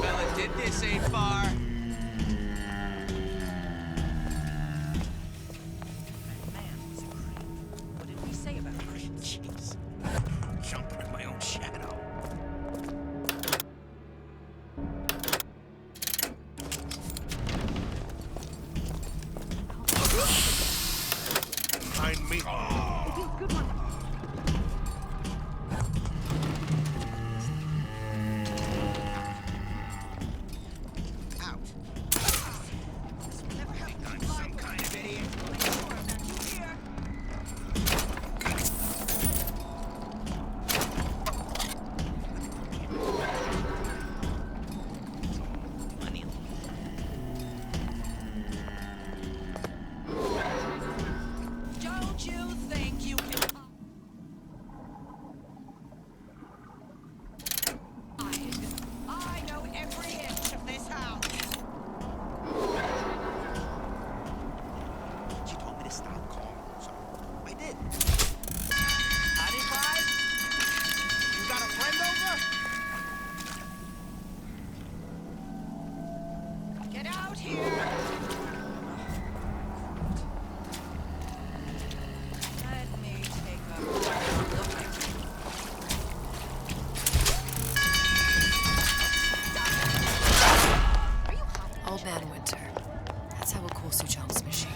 fella did this ain't far. Man was a creep. What did we say about creeps? Jeez. Jumping in my own shadow. Behind me. Good one. Don't you think you can... I know every inch of this house. She told me to stop calling, so I did. Howdy, Clyde? You got a friend over? Get out here! Let me take a look at you. Old Man Winter. That's how we'll cool Suchong's machine.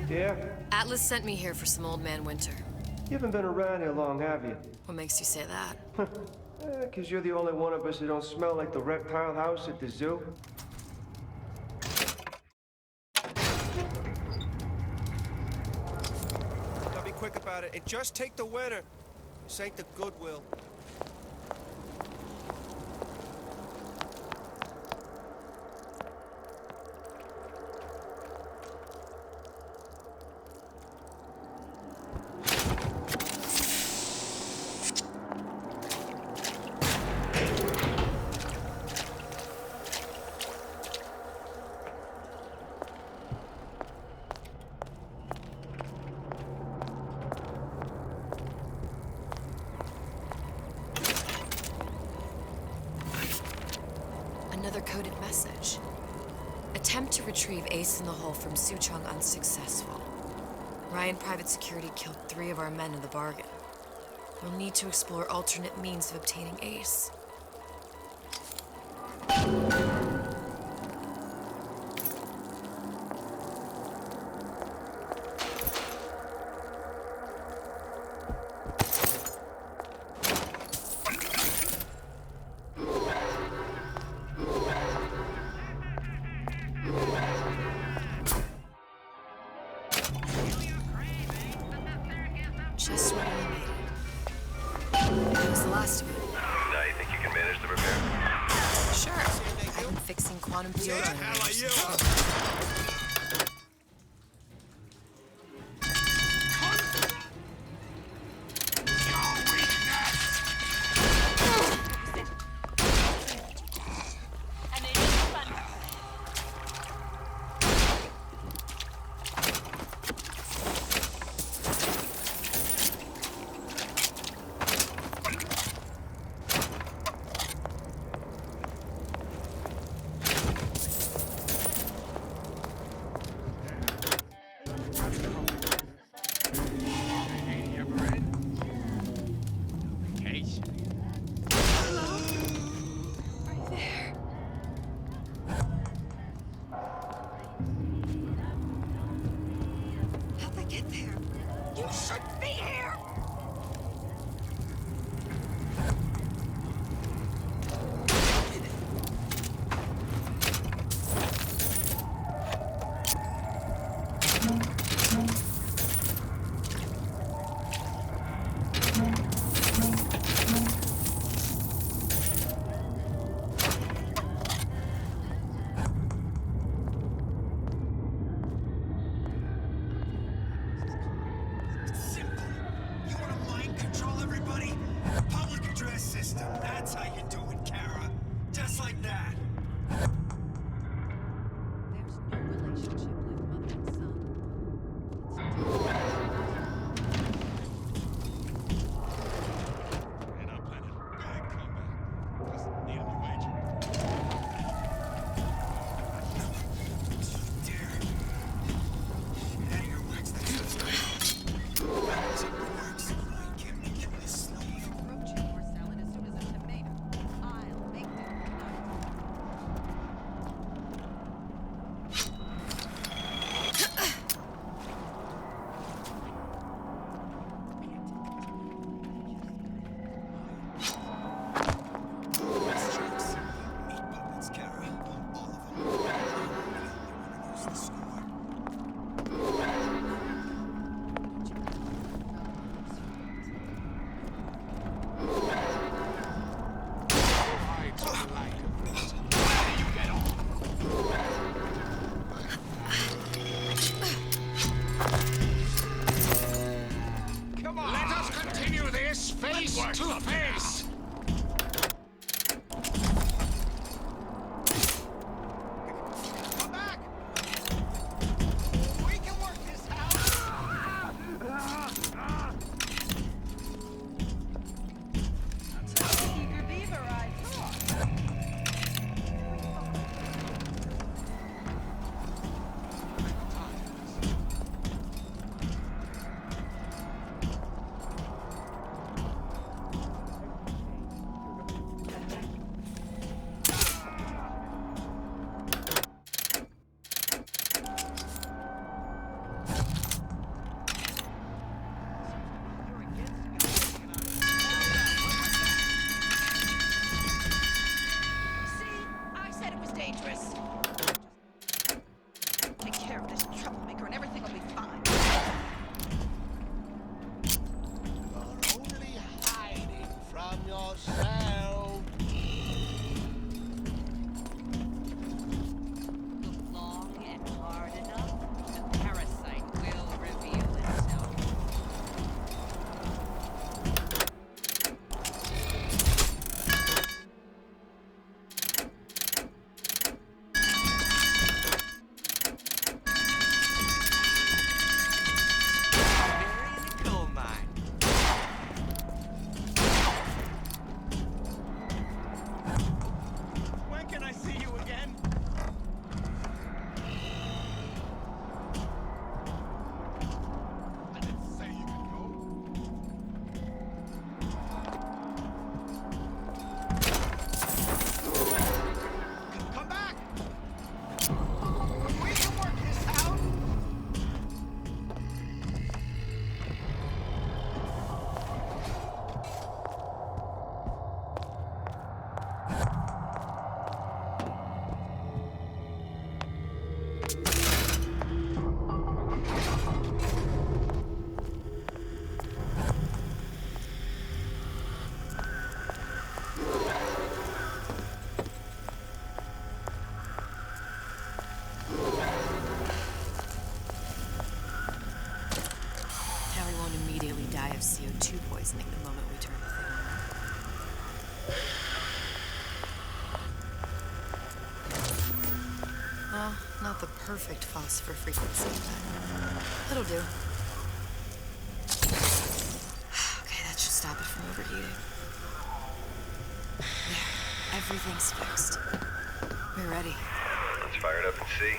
Yeah? Atlas sent me here for some Old Man Winter. You haven't been around here long, have you? What makes you say that? 'Cause you're the only one of us who don't smell like the reptile house at the zoo. Gotta be quick about it. And just take the winner. This ain't the Goodwill. Another coded message. Attempt to retrieve Ace in the Hole from Suchong unsuccessful. Ryan Private Security killed 3 of our men in the bargain. We'll need to explore alternate means of obtaining Ace. Just what we needed. That was the last of it. Now you think you can manage the repair? Sure. I've been fixing quantum field generators. How'd they get there? You shouldn't be here! To the face! Come back! We can work this out! That's how you keep your beaver, I thought. See? I said it was dangerous. Take care of this troublemaker and everything will be fine. You're only hiding from yourself. Look long and hard enough, the parasite will reveal itself. Bury in the coal mine. When can I see you again? I didn't say you could go. Come back! We can work this out! Now we won't immediately die of CO2 poisoning the moment we turn the thing on. Well, not the perfect phosphor frequency, but it'll do. Okay, that should stop it from overheating. There, everything's fixed. We're ready. Let's fire it up and see.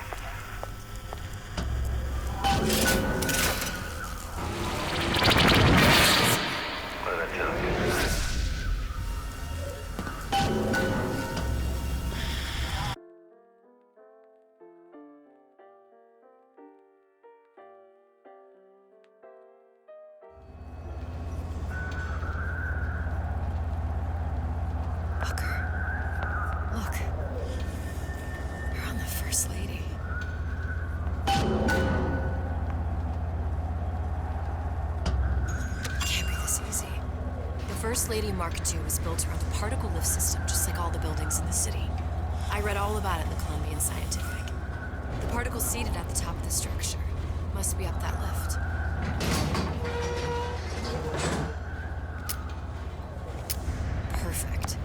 What did I tell you? Booker. Look. We're on the First Lady. Can't be this easy. The First Lady Mark II was built around a particle lift system, just like all the buildings in the city. I read all about it in the Columbian Scientific. The particle's seated at the top of the structure. Must be up that lift. Perfect.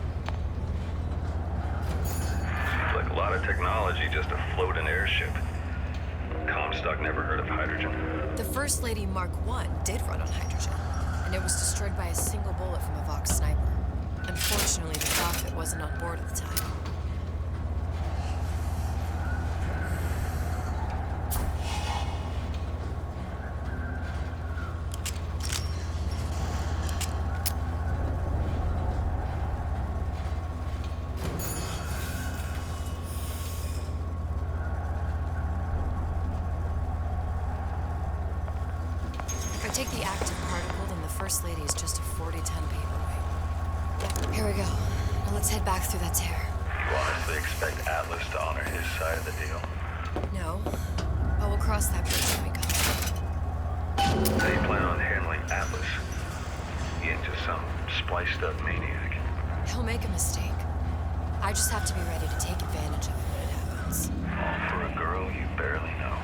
Seems like a lot of technology just to float an airship. Comstock never heard of hydrogen. The First Lady Mark I did run on hydrogen, and it was destroyed by a single bullet from a Vox sniper. Unfortunately, the Prophet wasn't on board at the time. If I take the active particle, then the First Lady is just a 40-ton paperweight. Here we go. Now let's head back through that tear. You honestly expect Atlas to honor his side of the deal? No, but we'll cross that bridge when we come. How do you plan on handling Atlas? He ain't just some spliced-up maniac. He'll make a mistake. I just have to be ready to take advantage of it when it happens. All for a girl you barely know.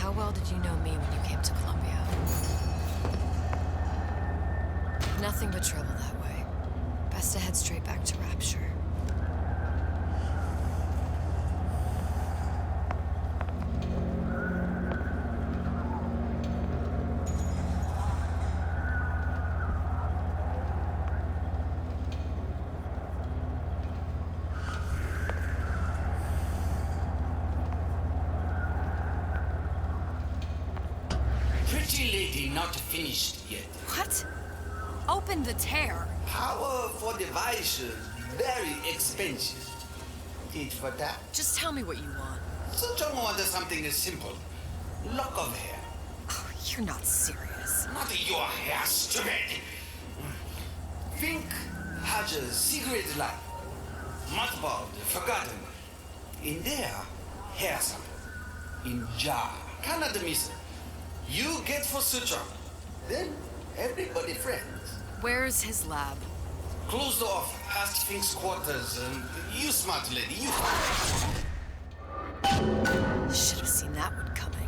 How well did you know me when you came to Columbia? Nothing but trouble that way. Best to head straight back to Rapture. Pretty lady not finished yet. What? Open the tear. Power for device very expensive. Tit for that. Just tell me what you want. Suchong wants something simple. Lock of hair. Oh, you're not serious. Not your hair, stupid. Think has a secret life. Mothballed, forgotten. In there, hair sample. In jar. Cannot miss it. You get for Suchong. Then everybody friends. Where's his lab? Closed off past Fink's quarters. You smart lady, you. Should have seen that one coming.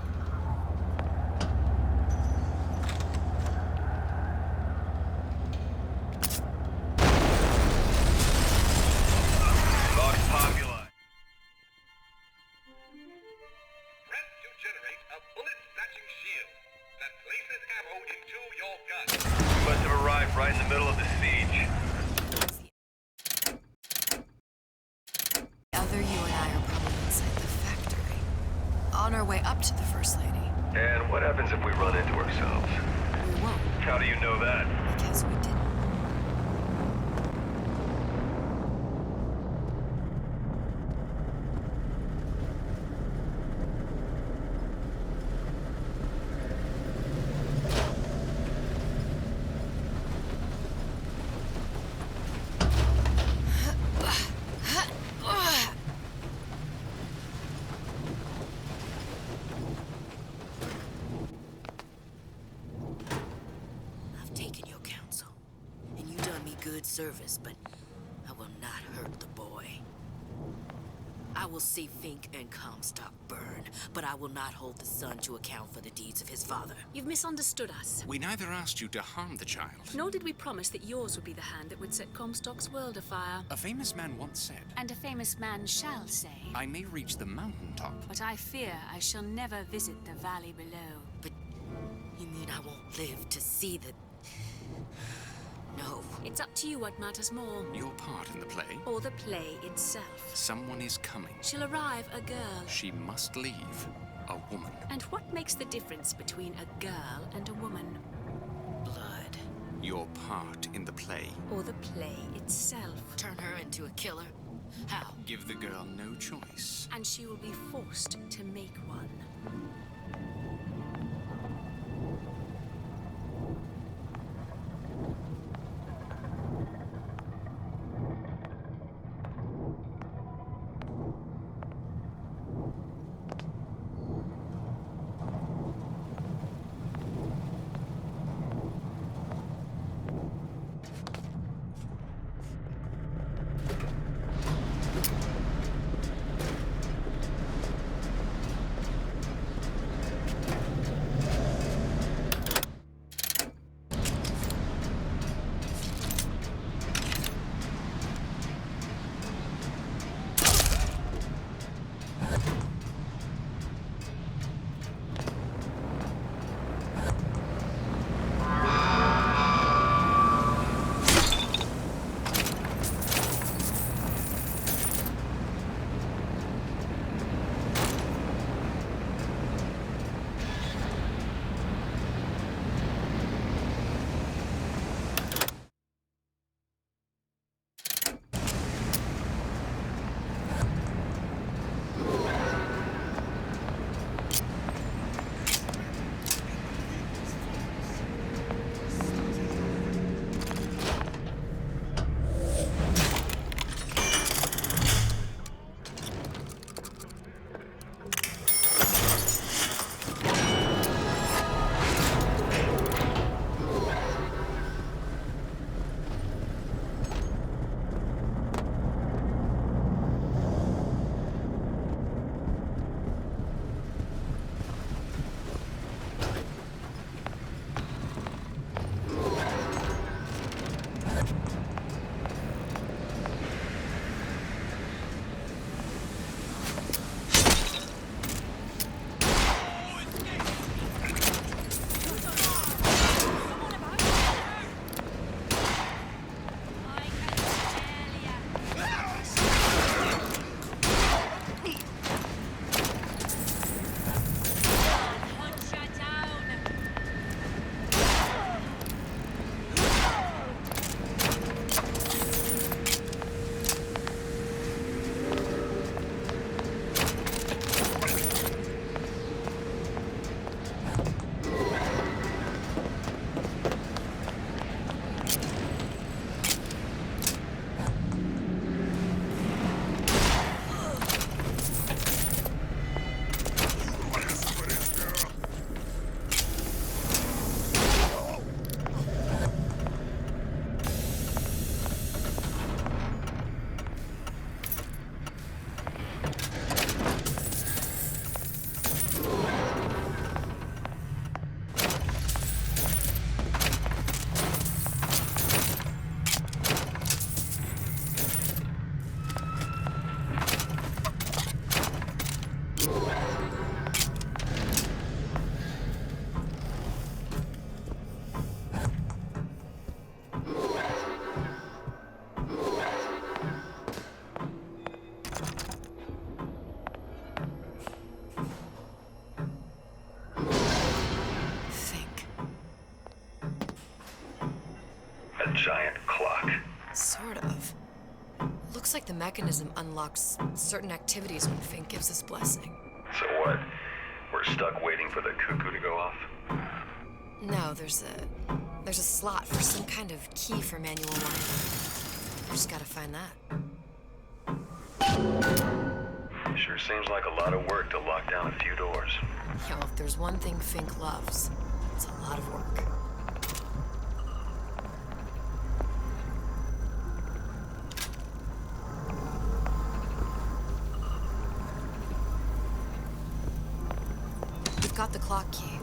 Vox Populi. Press to generate a bullet-snatching shield that places ammo into your gun. We must have arrived right in the middle of the siege. Other you and I are probably inside the factory. On our way up to the First Lady. And what happens if we run into ourselves? We won't, How do you know that? because we didn't. I've taken your counsel, and you done me good service, but I will not hurt the boy. I will see Fink and Comstock burn, but I will not hold the son to account for the deeds of his father. You've misunderstood us. We neither asked you to harm the child. Nor did we promise that yours would be the hand that would set Comstock's world afire. A famous man once said, And a famous man shall say, I may reach the mountaintop. but I fear I shall never visit the valley below. But you mean I won't live to see the... No. It's up to you what matters more. Your part in the play? Or the play itself. Someone is coming. She'll arrive a girl. She must leave. A woman. And what makes the difference between a girl and a woman? Blood. Your part in the play. Or the play itself. Turn her into a killer? How? Give the girl no choice. And she will be forced to make one. a giant clock. Sort of. Looks like the mechanism unlocks certain activities when Fink gives his blessing. So what? We're stuck waiting for the cuckoo to go off? No, there's a slot for some kind of key for manual wiring. We just gotta find that. Sure seems like a lot of work to lock down a few doors. Yo, if there's one thing Fink loves, it's a lot of work. We've got the clock key.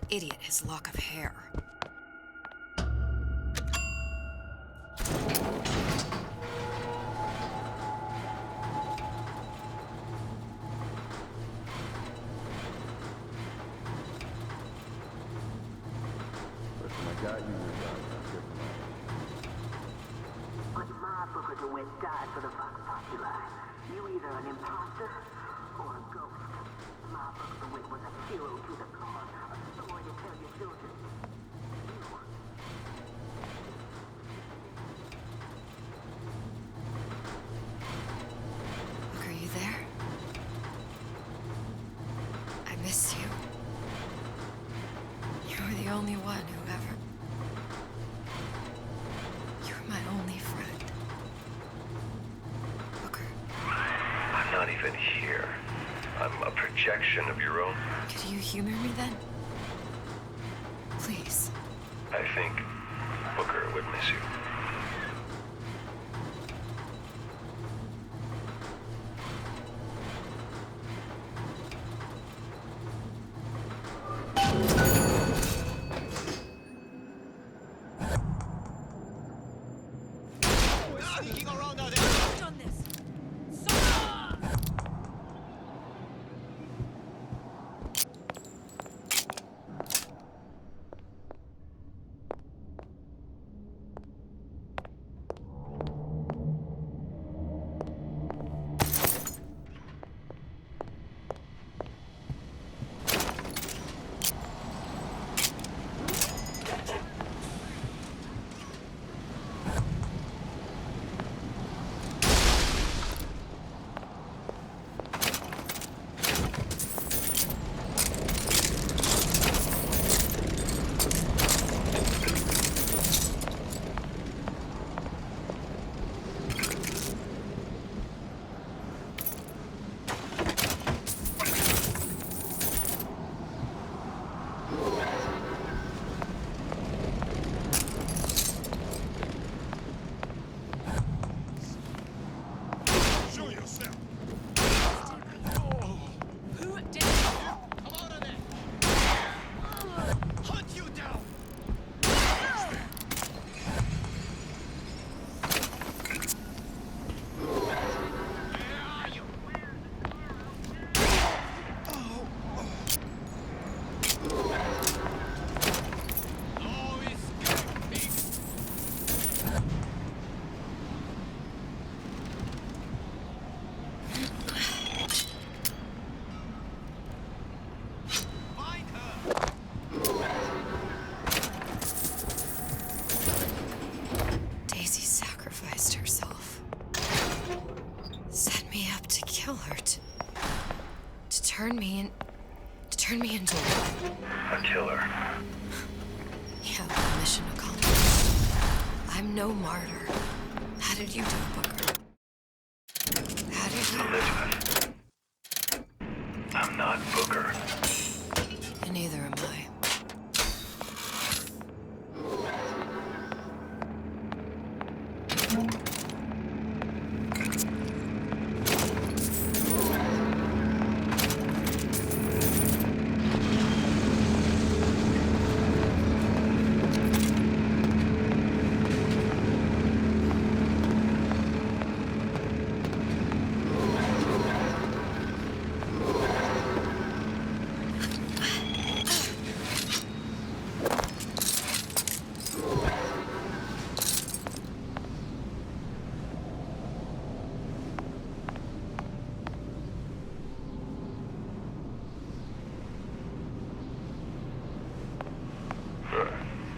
Idiot his lock of hair. Listen, I got you your gun. But my Booker DeWitt died for the Vox Populi. You either an imposter or a ghost. My Booker DeWitt was a hero to the cause, a story to tell your children. Look, are you there? I missed you. You were the only one who ever... You were my only friend. Booker. I'm not even here. I'm a projection of your own. Could you humor me then? Please. I think Booker would miss you. Sneaking around out there. Done this. yourself. Who did it? Come out of there. Hunt you down. Daisy sacrificed herself. Set me up to kill her, to turn me into what? A killer. Yeah, well, mission accomplished. I'm no martyr. How did you do it, Booker? How did you... Elizabeth. I'm not Booker. And neither am I.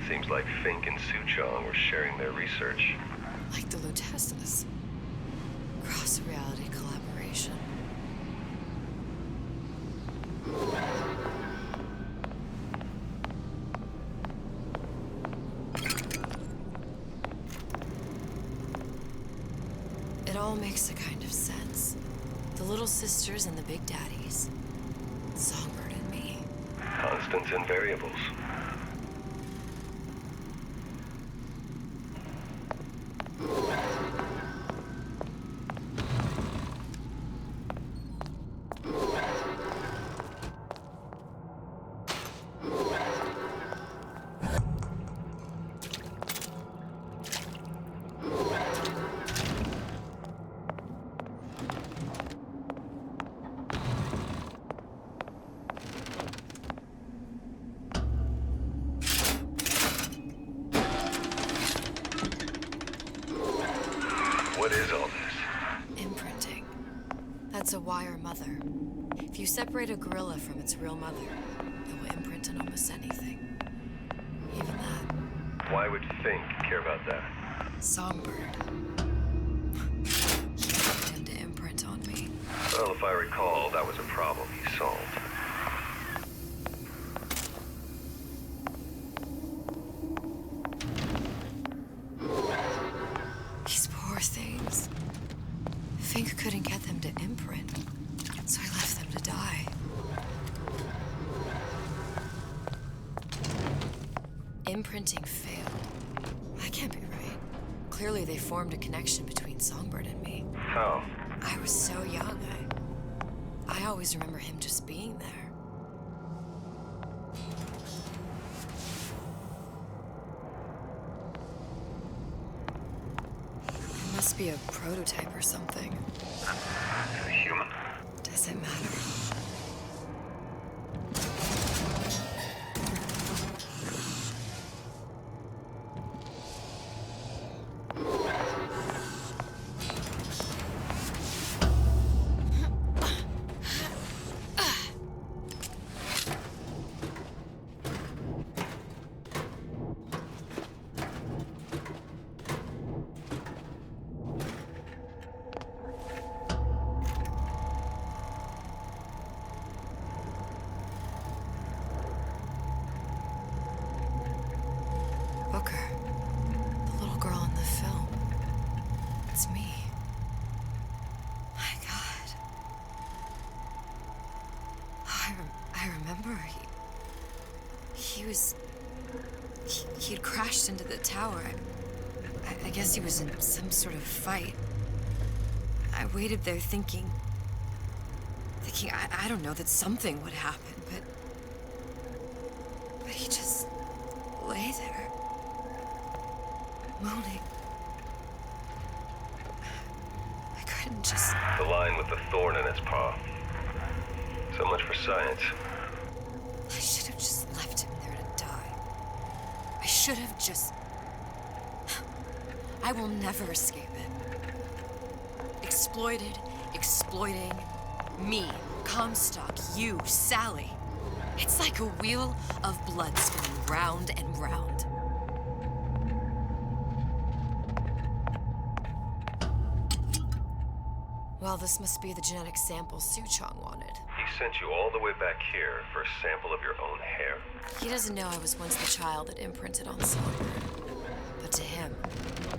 Seems like Fink and Suchong were sharing their research. Like the Lutesses. Cross-reality collaboration. It all makes a kind of sense. The little sisters and the big daddies. Songbird and me. Constants and variables. What is all this? Imprinting. That's a wire mother. If you separate a gorilla from its real mother, it will imprint on almost anything. Even that. Why would Fink care about that? Songbird. He wanted him to imprint on me. Well, if I recall, that was a problem he solved. These poor things. Fink couldn't get them to imprint, so I left them to die. Imprinting failed. That can't be right. Clearly they formed a connection between Songbird and me. How? I was so young, I always remember him just being there. It must be a prototype or something. A human? Does it matter? Booker. The little girl in the film. It's me. My God. Oh, I remember. He'd crashed into the tower. I guess he was in some sort of fight. I waited there thinking I don't know, that something would happen, but he just lay there, moaning. I couldn't just... The lion with the thorn in its paw. So much for science. I should have just left him there to die. I should have just... I will never escape it. Exploited, exploiting, me, Comstock, you, Sally. It's like a wheel of blood spinning round and round. Well, this must be the genetic sample Suchong wanted. He sent you all the way back here for a sample of your own hair. He doesn't know I was once the child that imprinted on Songbird. But to him,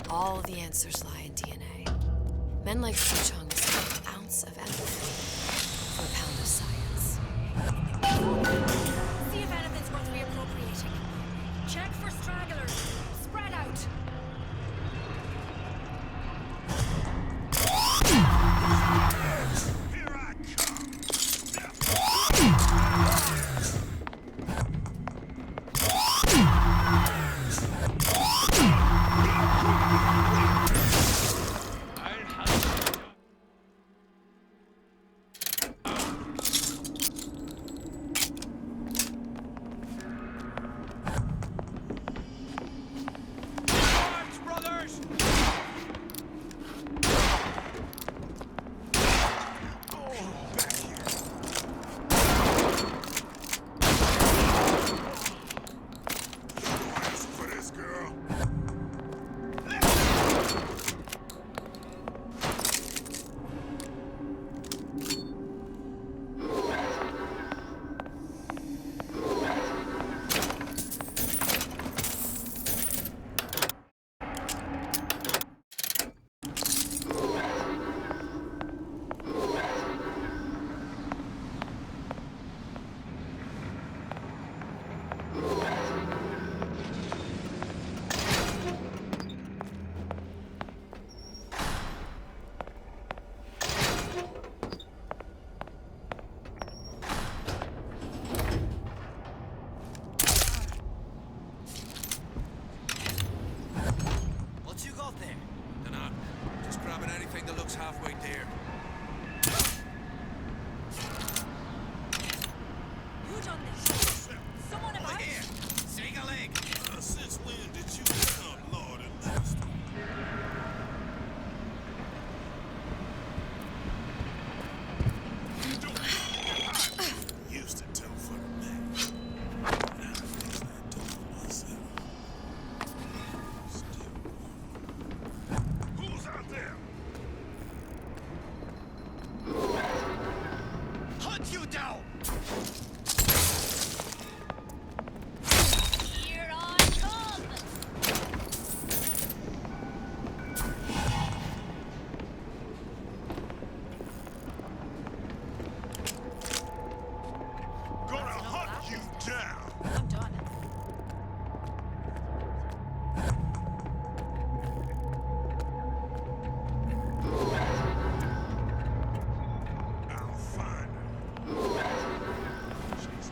all of the answers lie in DNA. Men like Suchong must have an ounce of empathy for a pound of science. See if anything's worth reappropriating. Check for stragglers. Spread out. Halfway there. Who done this? Someone about? Here, take a leg. Since when did you become Lord and Master? Used to tell for the man. Now I face that door for myself. Who's out there? Hunt you down! Here I come! Gonna hunt you down! I'm done. I'll find her. She's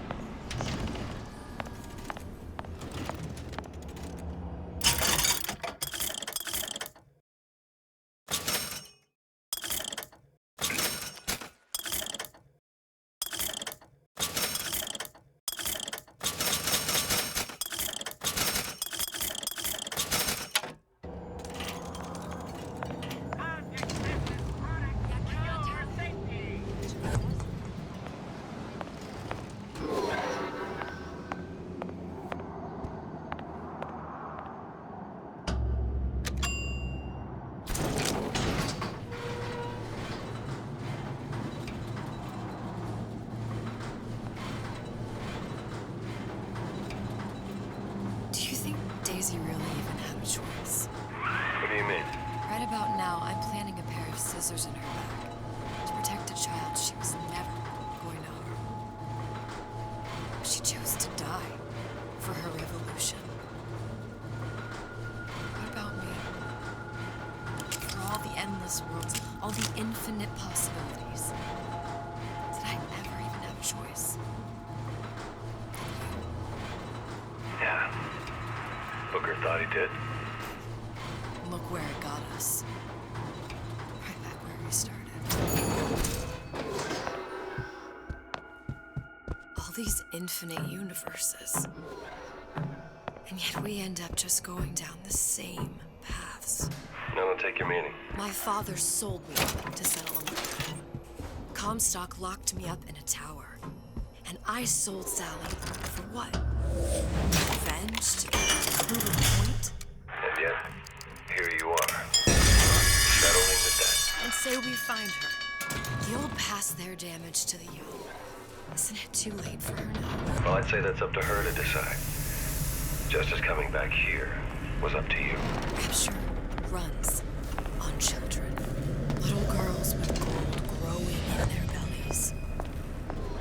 Do you think Daisy really even had a choice? What do you mean? Right about now, I'm planting a pair of scissors in her back to protect a child she was never going to harm. She chose to die for her revolution. What about me? For all the endless countless worlds, all the infinite possibilities. Did I ever even have a choice? Yeah. Booker thought he did. Look where it got us. Right back where we started. All these infinite universes. And yet we end up just going down the same paths. I don't take your meaning. My father sold me to settle a murder. Comstock locked me up in a tower. And I sold Sally for what? Revenge? To prove a point? And yet, here you are. Settling the debt. And say we find her. The old past their damage to the young. Isn't it too late for her now? Well, I'd say that's up to her to decide. Justice coming back here was up to you. Rapture runs on children. Little girls with gold growing in their bellies.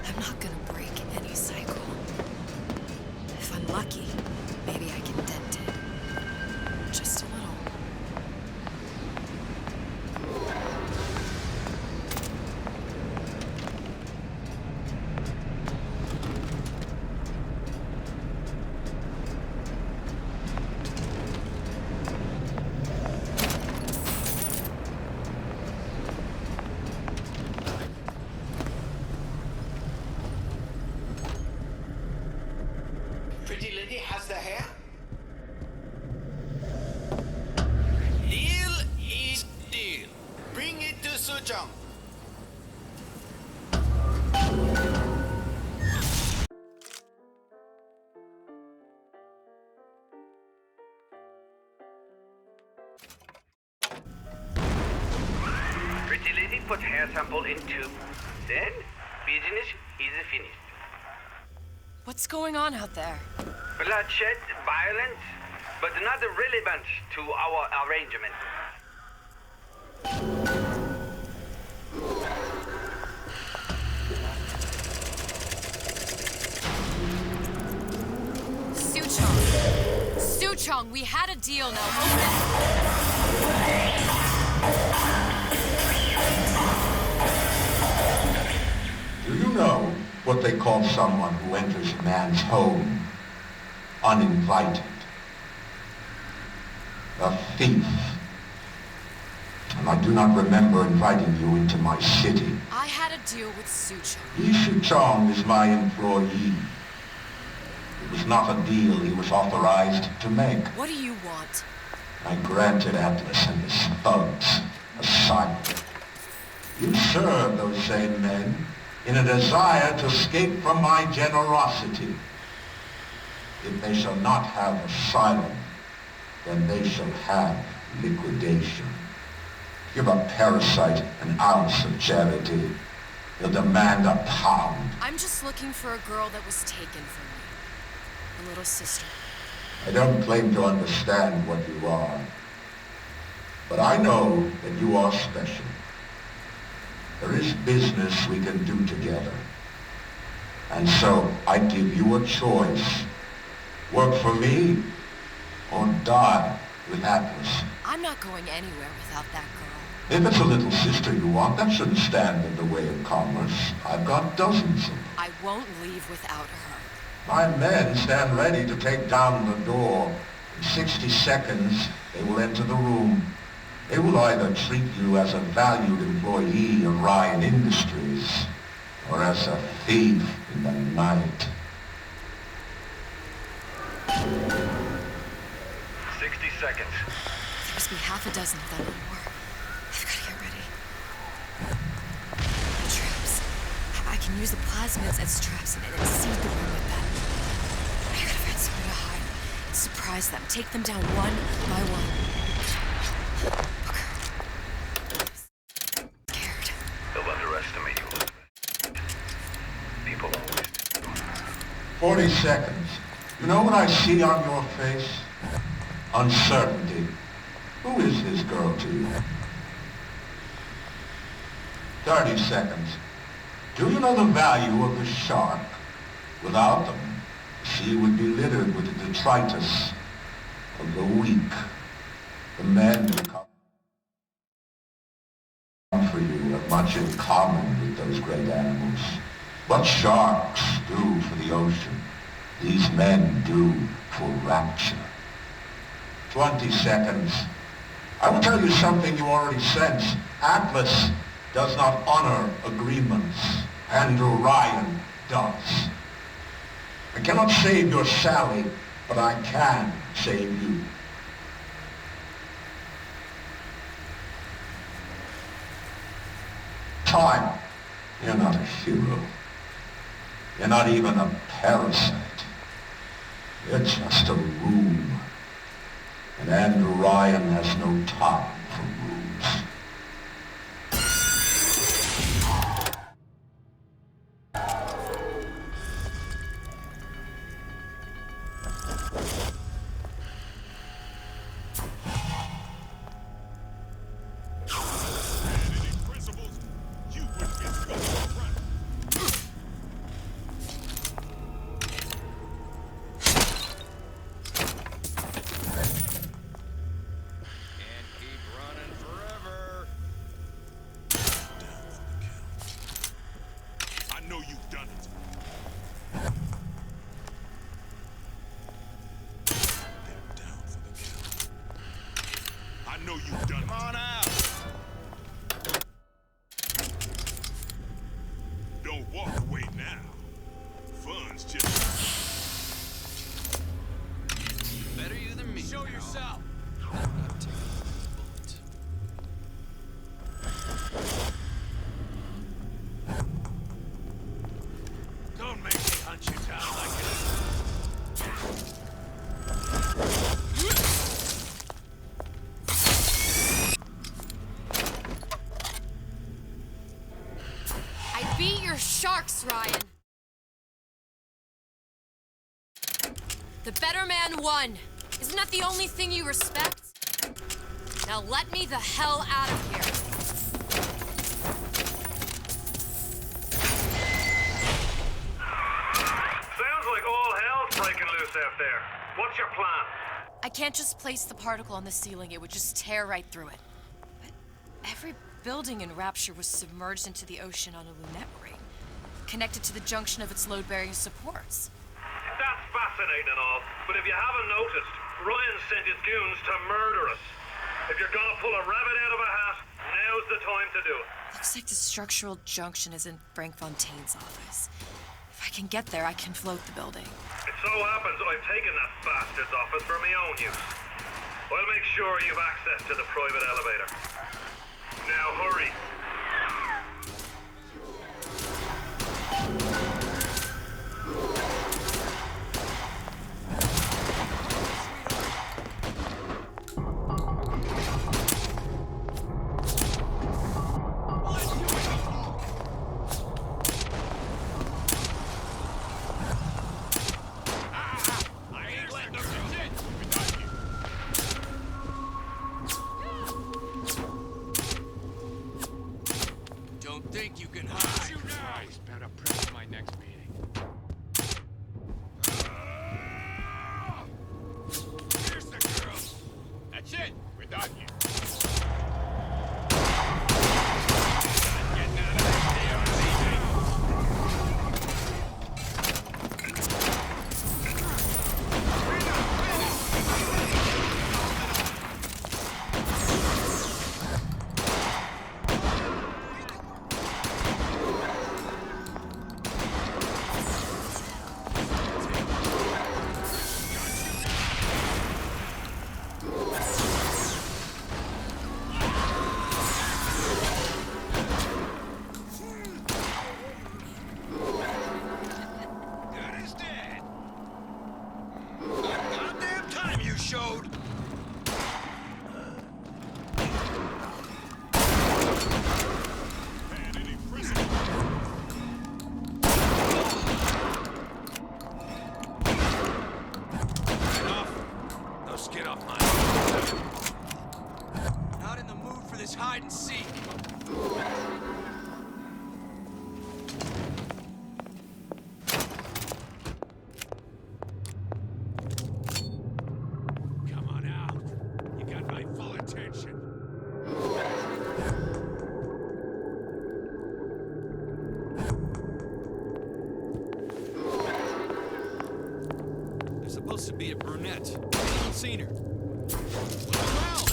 I'm not gonna break any cycle. If I'm lucky, maybe I can dent it. Just a little. Pretty lady has the hair? Deal is deal. Bring it to Suchong. Pretty lady put hair sample in tube. Then business is finished. What's going on out there? Bloodshed, violence, but not relevant to our arrangement. Suchong! Suchong, we had a deal now. Open it. Do you know what they call someone who enters a man's home uninvited? A thief. And I do not remember inviting you into my city. I had a deal with Suchong. Yi Chong is my employee. It was not a deal he was authorized to make. What do you want? I granted Atlas and his thugs asylum. You serve those same men in a desire to escape from my generosity. If they shall not have asylum, then they shall have liquidation. Give a parasite an ounce of charity. He'll demand a pound. I'm just looking for a girl that was taken from me. A little sister. I don't claim to understand what you are, but I know that you are special. There is business we can do together. And so I give you a choice. Work for me or die with Atlas. I'm not going anywhere without that girl. If it's a little sister you want, that shouldn't stand in the way of commerce. I've got dozens of them. I won't leave without her. My men stand ready to take down the door. In 60 seconds, they will enter the room. They will either treat you as a valued employee of Ryan Industries or as a thief in the night. 60 seconds. There must be half a dozen of them or more. I've got to get ready. Traps. I can use the plasmids as traps and seed the room with them. I gotta find somewhere to hide and surprise them. Take them down one by one. Scared. They'll underestimate you, Elizabeth. People always. 40 seconds. You know what I see on your face? Uncertainty. Who is this girl to you? 30 seconds. Do you know the value of the shark? Without them, the sea would be littered with the detritus of the weak. The men who come much in common with those great animals. What sharks do for the ocean, these men do for rapture. 20 seconds. I will tell you something you already sense. Atlas does not honor agreements, and Orion does. I cannot save your Sally, but I can save you. Time. You're not a hero. You're not even a parasite. You're just a room. And Orion has no time for rooms. Sharks, Ryan. The better man won. Isn't that the only thing you respect? Now let me the hell out of here. Sounds like all hell's breaking loose out there. What's your plan? I can't just place the particle on the ceiling. It would just tear right through it. But every building in Rapture was submerged into the ocean on a lunette ring, connected to the junction of its load-bearing supports. That's fascinating and all, but if you haven't noticed, Ryan sent his goons to murder us. If you're gonna pull a rabbit out of a hat, now's the time to do it. Looks like the structural junction is in Frank Fontaine's office. If I can get there, I can float the building. It so happens I've taken that bastard's office for my own use. I'll make sure you've access to the private elevator. Now hurry. Think you can hide? You guys better press my next meeting. Here's the girl. That's it. We're done here. Getting out of hide and seek. Come on out. You got my full attention. supposed to be a brunette. I haven't seen her. Wow!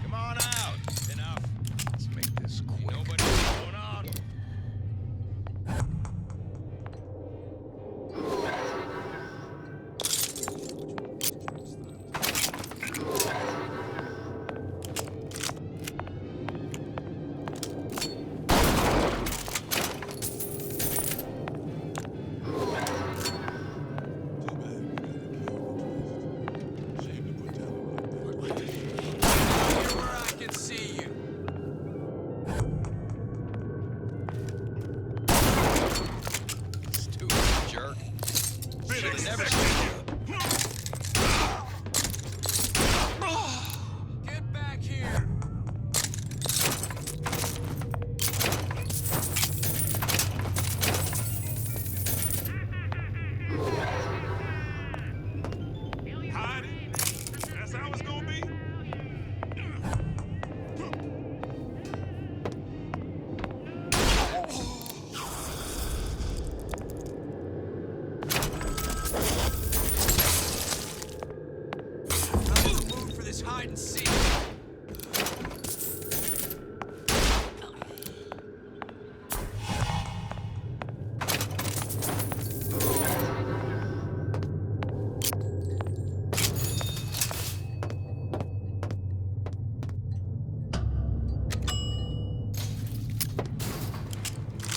Come on out. Enough. Let's make this quick. Nobody going on. Here where I can see you. Stupid jerk. Should have never seen you. Get back here. Hiding? That's how it's gonna be? I'm in the mood for this hide and seek.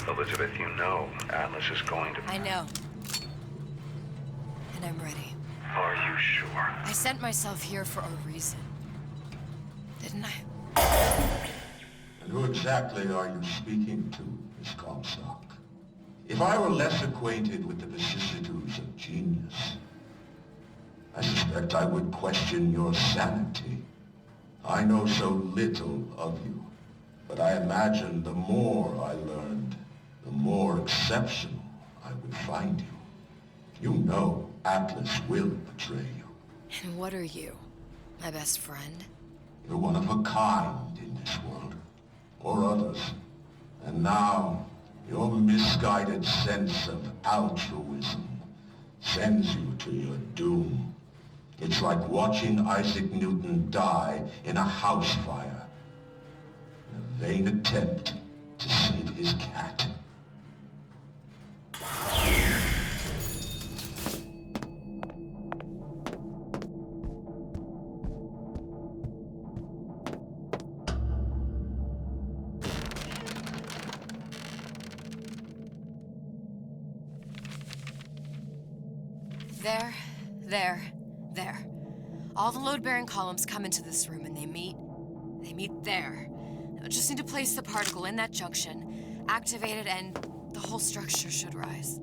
Elizabeth, you know Atlas is going to... I know. And I'm ready. Are you sure? I sent myself here for a reason. Didn't I? And who exactly are you speaking to, Miss Comstock? If I were less acquainted with the vicissitudes of genius, I suspect I would question your sanity. I know so little of you, but I imagine the more I learned, the more exceptional I would find you. You know Atlas will betray you. And what are you? My best friend? You're one of a kind in this world, or others. And now, your misguided sense of altruism sends you to your doom. It's like watching Isaac Newton die in a house fire, in a vain attempt to save his cat. There. All the load-bearing columns come into this room and they meet there. I just need to place the particle in that junction, activate it, and the whole structure should rise.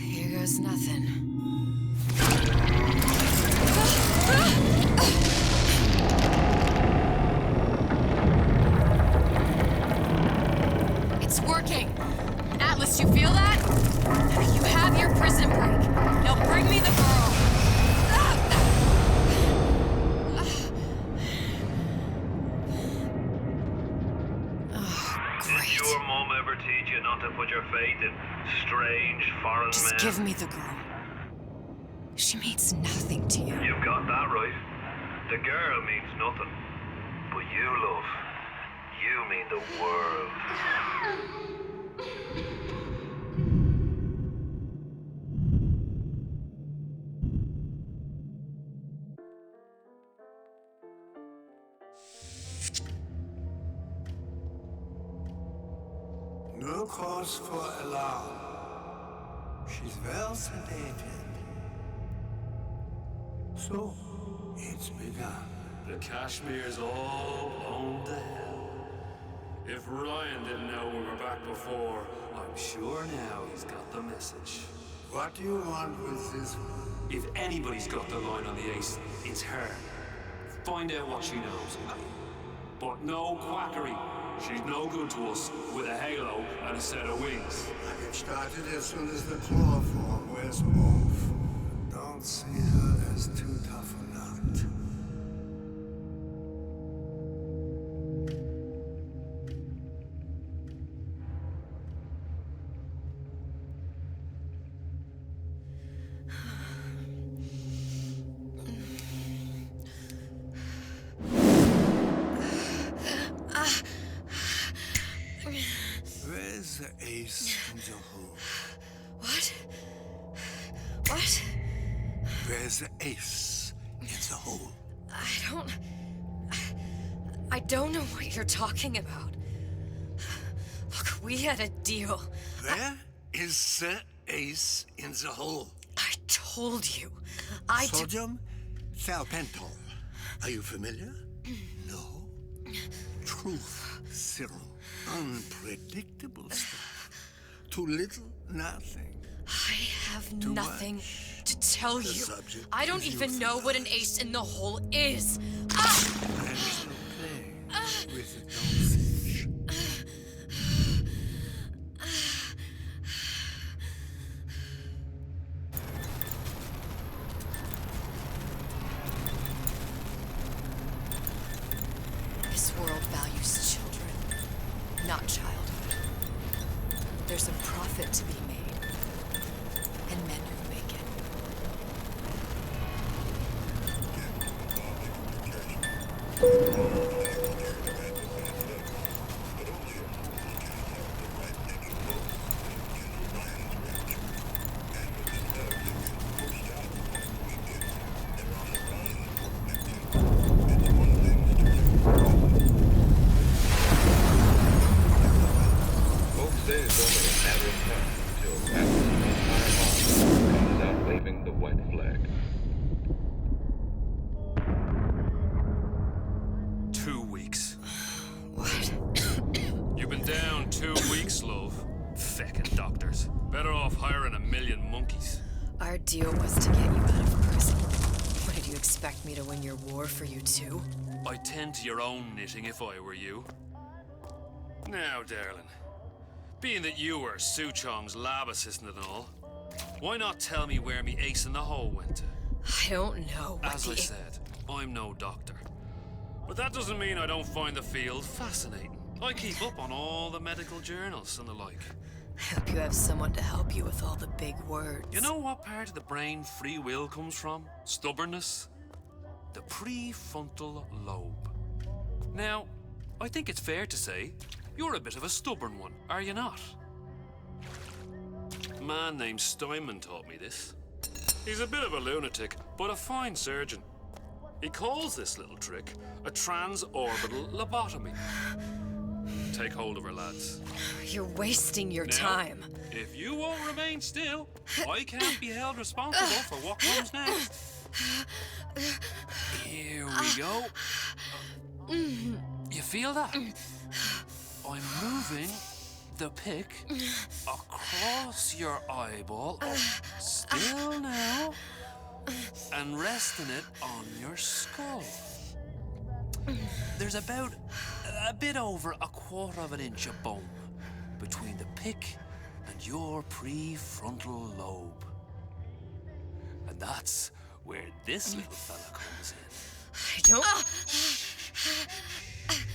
Here goes nothing. It's working! Atlas, you feel that? You have your prison break. Now bring me the girl! Did your mom ever teach you not to put your faith in strange foreign Just men? give me the girl. She means nothing to you. You've got that right. The girl means nothing. But you, love, you mean the world. No cause for alarm. She's well sedated. So, it's begun. The Kashmir's all blown to hell. If Ryan didn't know we were back before, I'm sure now he's got the message. What do you want with this one? If anybody's got the line on the ace, it's her. Find out what she knows. But no quackery. She's no good to us with a halo and a set of wings. I get started as soon as the claw form wears off. Don't see her as too tough a nut. Where's the ace in the hole? What? What? Where's the ace in the hole? I don't know what you're talking about. Look, we had a deal. Where is the ace in the hole? I told you. Sodium salpental. Are you familiar? No. Truth serum. Unpredictable stuff. Too little, nothing. I have Too nothing much. to tell The you. subject I don't is even know what an ace in the hole is. I shall play with the dosage. This world values children, not childhood. There's a profit to be made, and men who make it. Folks say it's only a matter of time until Atlas's entire army comes out waving the white flag. 2 weeks. What? You've been down 2 weeks, love. Feckin' doctors. Better off hiring a million monkeys. Our deal was to get you out of prison. What, did you expect me to win your war for you too? I'd tend to your own knitting if I were you. Now, darling, being that you were Su Chong's lab assistant and all, why not tell me where me ace in the hole went to? I don't know what As I said, I'm no doctor. But that doesn't mean I don't find the field fascinating. I keep up on all the medical journals and the like. I hope you have someone to help you with all the big words. You know what part of the brain free will comes from? Stubbornness? The prefrontal lobe. Now, I think it's fair to say you're a bit of a stubborn one, are you not? A man named Steinman taught me this. He's a bit of a lunatic, but a fine surgeon. He calls this little trick a transorbital lobotomy. Take hold of her, lads. You're wasting your Now, time. If you won't remain still, I can't be held responsible for what comes next. Here we go. You feel that? I'm moving the pick across your eyeball, still now, and resting it on your skull. There's about a bit over a quarter of an inch of bone between the pick and your prefrontal lobe. And that's where this little fella comes in. I don't...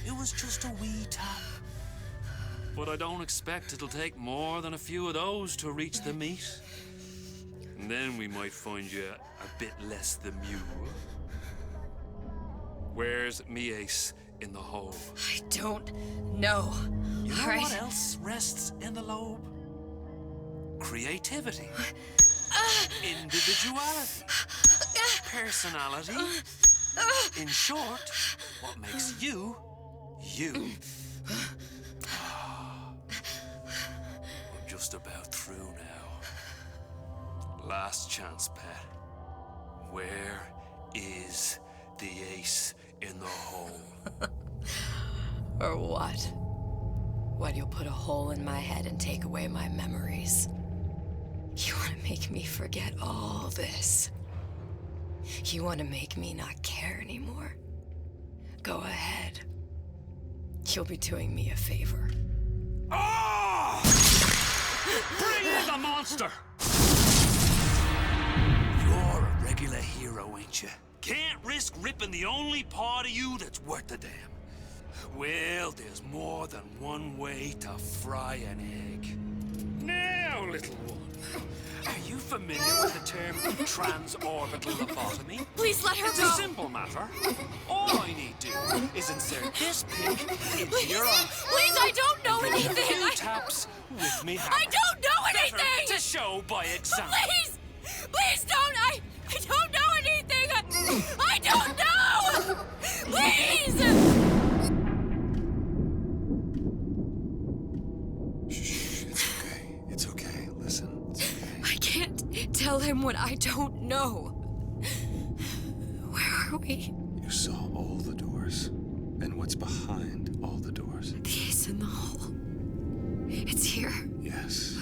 It was just a wee tap. But I don't expect it'll take more than a few of those to reach the meat. And then we might find you a bit less demure. Where's me ace in the hole? I don't know. You know All right. what else rests in the lobe? Creativity. Individuality. Personality. In short, what makes you, you. just about through now. Last chance, pet. Where is the ace in the hole? Or what? What, you'll put a hole in my head and take away my memories? You want to make me forget all this? You want to make me not care anymore? Go ahead. You'll be doing me a favor. Ah! Bring in the monster! You're a regular hero, ain't you? Can't risk ripping the only part of you that's worth a damn. Well, there's more than one way to fry an egg. Now, little one, are you familiar with the term transorbital lobotomy? Please let her It's go. a simple matter. All I need to do is insert this pick into your arm. Please, I don't know anything. A few taps with me hammer. I don't know anything. Better to show by example. Please, please don't. I don't know anything. I don't know. Please. It's okay. Listen, it's okay. I can't tell him what I don't know. Where are we? You saw all the doors. And what's behind all the doors? The ace in the hole. It's here. Yes.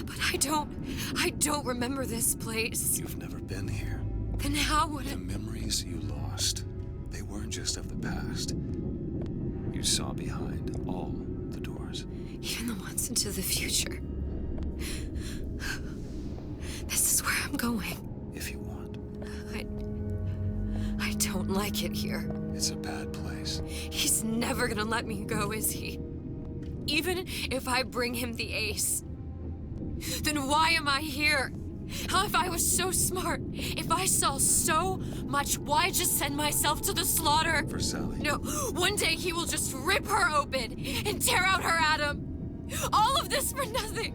But I don't remember this place. You've never been here. Then how would The memories you lost, they weren't just of the past. You saw behind all the doors. Even the ones into the future. This is where I'm going. If you want. I don't like it here. It's a bad place. He's never gonna let me go, is he? Even if I bring him the ace. Then why am I here? How if I was so smart? If I saw so much, why just send myself to the slaughter? For Sally. No, one day he will just rip her open and tear out her atom. All of this for nothing.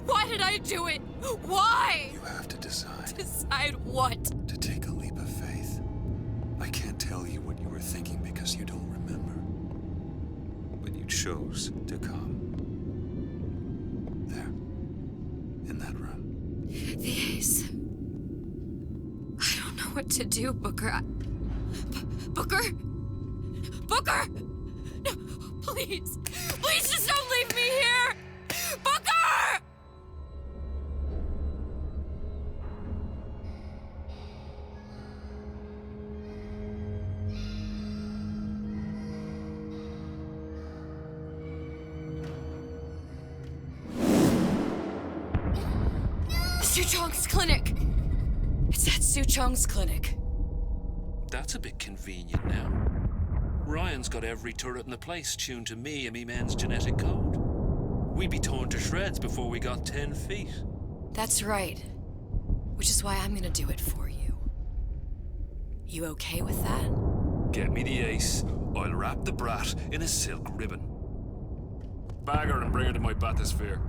Why did I do it? Why? You have to decide. Decide what? To take a leap of faith. I can't tell you what you were thinking because you don't remember. But you chose to come. There. In that room. The ace. I don't know what to do, Booker. Booker? Booker! No, please. Please just don't leave me here! Booker! Suchong's clinic! It's at Suchong's clinic. That's a bit convenient now. Ryan's got every turret in the place tuned to me and me men's genetic code. We'd be torn to shreds before we got 10 feet. That's right. Which is why I'm gonna do it for you. You okay with that? Get me the ace. I'll wrap the brat in a silk ribbon. Bag her and bring her to my bathysphere.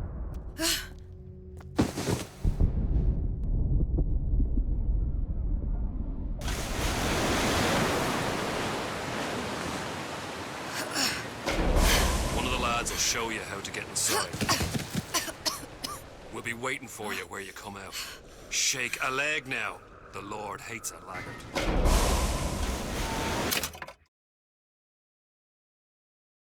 I'll show you how to get inside. We'll be waiting for you where you come out. Shake a leg now. The Lord hates a laggard.